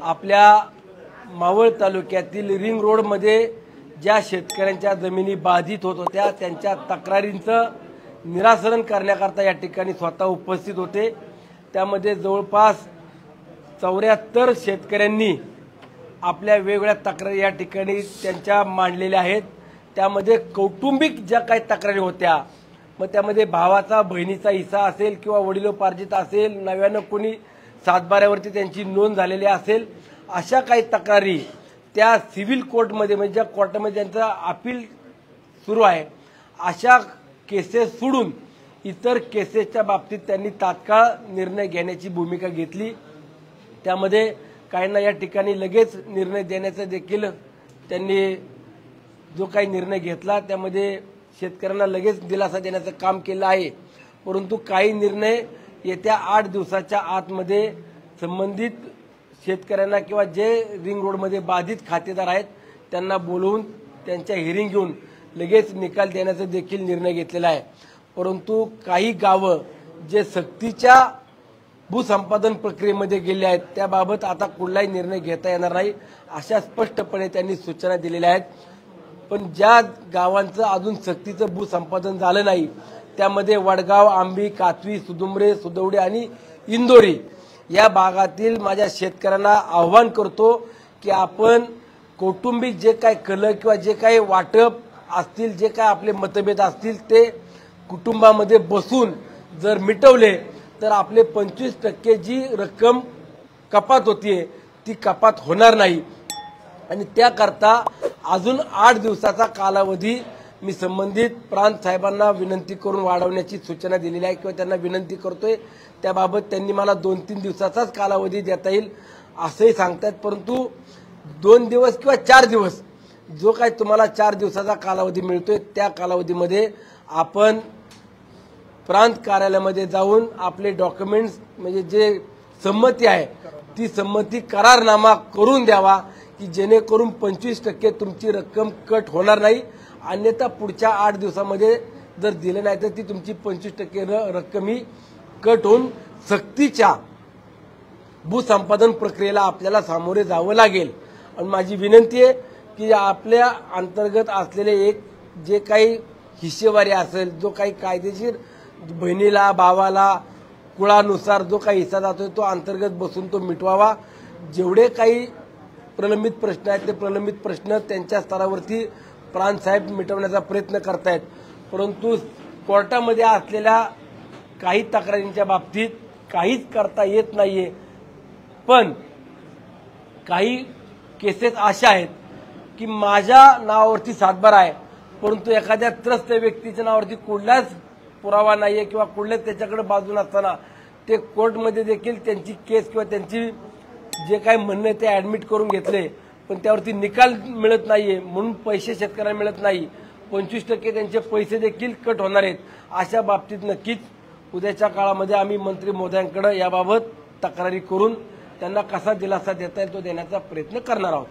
आपल्या मावळ तालुक्यातील रिंग रोडमध्ये ज्या शेतकऱ्यांच्या जमिनी बाधित होत होत्या त्यांच्या तक्रारींचं निराकरण करण्याकरता या ठिकाणी स्वतः उपस्थित होते। त्यामध्ये जवळपास 74 शेतकऱ्यांनी आपल्या वेगवेगळ्या तक्रारी या ठिकाणी त्यांच्या मांडलेल्या आहेत। त्यामध्ये कौटुंबिक ज्या काही तक्रारी होत्या, मग त्यामध्ये भावाचा बहिणीचा हिस्सा असेल किंवा वडिलोपार्जित असेल, नव्यानं कोणी सातबाऱ्यावरती त्यांची नोंद झालेली असेल, अशा काही तक्रारी त्या सिव्हिल कोर्टमध्ये म्हणजे ज्या कोर्टामध्ये त्यांचं अपील सुरू आहे अशा केसेस सोडून इतर केसेसच्या बाबतीत त्यांनी तात्काळ निर्णय घेण्याची भूमिका घेतली। त्यामध्ये काहींना या ठिकाणी लगेच निर्णय देण्याचं देखील त्यांनी जो काही निर्णय घेतला त्यामध्ये शेतकऱ्यांना लगेच दिलासा देण्याचं काम केलं आहे। परंतु काही निर्णय येत्या 8 दिवसाच्या आतमध्ये संबंधित शेतकऱ्यांना किंवा जे रिंग रोडमध्ये बाधित खातेदार आहेत त्यांना बोलवून त्यांच्या हिअरिंग घेऊन लगेच निकाल देण्याचा देखील निर्णय घेतलेला आहे। परंतु काही गावं जे सक्तीच्या भूसंपादन प्रक्रियेमध्ये गेले आहेत त्याबाबत आता कुठलाही निर्णय घेता येणार नाही अशा स्पष्टपणे त्यांनी सूचना दिलेल्या आहेत। पण ज्या गावांचं अजून सक्तीचं भूसंपादन झालं नाही त्यामध्ये वडगाव, आंबी, कातवी, सुदुमरे, सुदवडे आणि इंदोरी या भागातील माझ्या शेतकऱ्यांना आव्हान करतो की आपण कौटुंबिक जे काही कलह किंवा जे काही वाटप असतील, जे काही आपले मतभेद असतील ते कुटुंबामध्ये बसून जर मिटवले तर आपले 25% जी रक्कम कपात होतीये ती कपात होणार नाही। आणि त्याकरता अजून 8 दिवसाचा कालावधी मी संबंधित प्रांत साहेबांना विनंती करून वाढवण्याची सूचना दिलेली आहे किंवा त्यांना विनंती करतोय। त्याबाबत त्यांनी मला 2-3 दिवसाचाच कालावधी देता येईल असंही सांगतात। परंतु 2 दिवस किंवा 4 दिवस जो काही तुम्हाला 4 दिवसाचा कालावधी मिळतोय त्या कालावधीमध्ये आपण प्रांत कार्यालयामध्ये जाऊन आपले डॉक्युमेंट्स म्हणजे जे संमती आहे ती संमती करारनामा करून द्यावा की जेणेकरून 25% तुमची रक्कम कट होणार नाही। अन्यथा पुढच्या 8 दिवसामध्ये जर दिले नाही तर ती तुमची 25% रक्कम ही कट होऊन सक्तीच्या भूसंपादन प्रक्रियेला आपल्याला सामोरे जावं लागेल। आणि माझी विनंती आहे की आपल्या अंतर्गत असलेले एक जे काही हिस्सेवारी असेल, जो काही कायदेशीर बहिणीला भावाला कुळानुसार जो काही हिस्सा जातोय तो अंतर्गत बसून तो मिटवावा। जेवढे काही प्रलंबित प्रश्न आहेत ते प्रलंबित प्रश्न त्यांच्या स्तरावरती प्रांत साहेब मिटवण्याचा प्रयत्न करतायत। परंतु कोर्टामध्ये असलेल्या काही तक्रारींच्या बाबतीत काहीच करता येत नाहीये। पण काही केसेस अशा आहेत की माझ्या नावावरती सातबारा आहे परंतु एखाद्या त्रस्त व्यक्तीच्या नावावरती कुठलाच पुरावा नाहीये किंवा कुठल्याच त्याच्याकडे बाजू नसताना ते कोर्टमध्ये देखील त्यांची केस किंवा त्यांची जे काही म्हणणं ते ऍडमिट करून घेतले पण त्यावरती निकाल मिळत नाहीये म्हणून पैसे शेतकऱ्यांना मिळत नाही। 25% त्यांचे पैसे देखील कट होणार आहेत। अशा बाबतीत नक्कीच उद्याच्या काळामध्ये आम्ही मंत्री महोदयांकडे याबाबत तक्रारी करून त्यांना कसा दिलासा देता येईल तो देण्याचा प्रयत्न करणार आहोत।